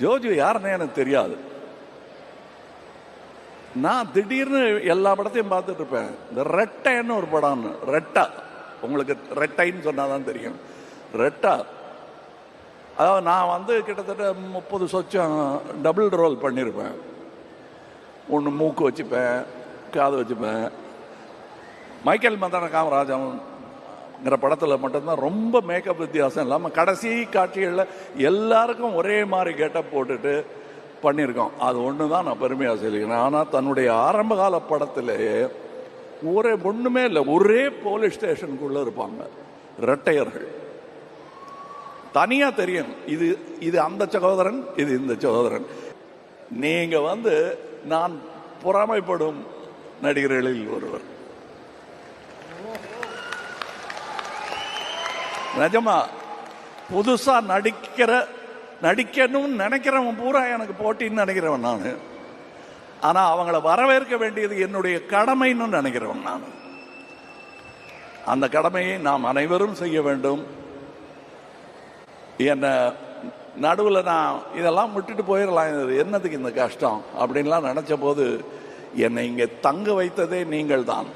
ஜோஜு யாருன்னு எனக்கு தெரியாது. நான் திடீர்னு எல்லா படத்தையும் பார்த்துட்டு இருப்பேன். இந்த ரெட்டைன்னு ஒரு படம், ரெட்டா, உங்களுக்கு ரெட்டைன்னு சொன்னாதான் தெரியும். ரெட்டா, அதாவது நான் கிட்டத்தட்ட 30 சொச்சம் டபுள் ரோல் பண்ணியிருப்பேன். ஒன்று மூக்கு வச்சுப்பேன், காது வச்சுப்பேன். மைக்கேல் மதன காமராஜங்கிற படத்தில் மட்டும்தான் ரொம்ப மேக்கப் வித்தியாசம் இல்லாமல் கடைசி காட்சிகளில் எல்லாருக்கும் ஒரே மாதிரி கெட்டப் போட்டுட்டு பண்ணியிருக்கோம். அது ஒன்று தான் நான் பெருமையாக சொல்லிக்கிறேன். ஆனால் தன்னுடைய ஆரம்ப கால படத்திலேயே ஒன்றுமே இல்லை, ஒரே போலீஸ் ஸ்டேஷனுக்குள்ளே இருப்பாங்க ரெட்டையர்கள். தனியாக தெரியும், இது அந்த சகோதரன், இது இந்த சகோதரன். நீங்கள் நான் பொறாமைப்படும் நடிகர்களில் ஒருவர். நிஜமா புதுசா நடிக்கணும்னு நினைக்கிறவன் பூரா எனக்கு போட்டின்னு நினைக்கிறவன் நான். ஆனா அவங்கள வரவேற்க வேண்டியது என்னுடைய கடமைன்னு நினைக்கிறவன் நான். அந்த கடமையை நாம் அனைவரும் செய்ய வேண்டும். என்ன நடுவில் நான் இதெல்லாம் விட்டுட்டு போயிடலாம், என்னதுக்கு இந்த கஷ்டம் அப்படின்லாம் நினைச்ச போது என்னை இங்கே தங்க வைத்ததே நீங்கள் தான்.